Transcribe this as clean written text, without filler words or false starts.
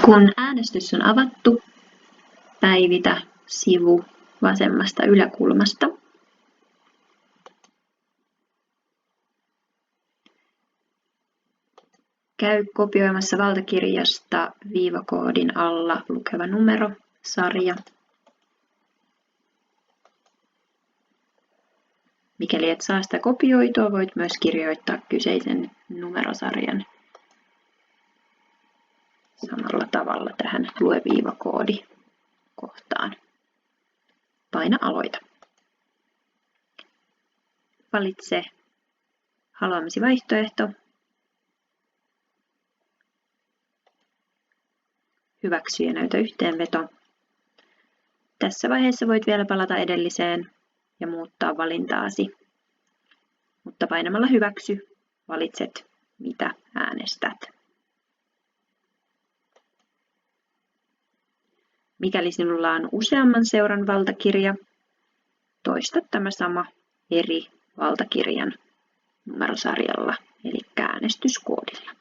Kun äänestys on avattu, päivitä sivu vasemmasta yläkulmasta. Käy kopioimassa valtakirjasta viivakoodin alla lukeva numero, sarja. Mikäli et saa sitä kopioitua, voit myös kirjoittaa kyseisen numerosarjan samalla tavalla tähän lue viivakoodi kohtaan. Paina aloita. Valitse haluamasi vaihtoehto. Hyväksy ja näytä yhteenveto. Tässä vaiheessa voit vielä palata edelliseen ja muuttaa valintaasi. Mutta painamalla hyväksy valitset mitä äänestät. Mikäli sinulla on useamman seuran valtakirja, toista tämä sama eri valtakirjan numerosarjalla eli äänestyskoodilla.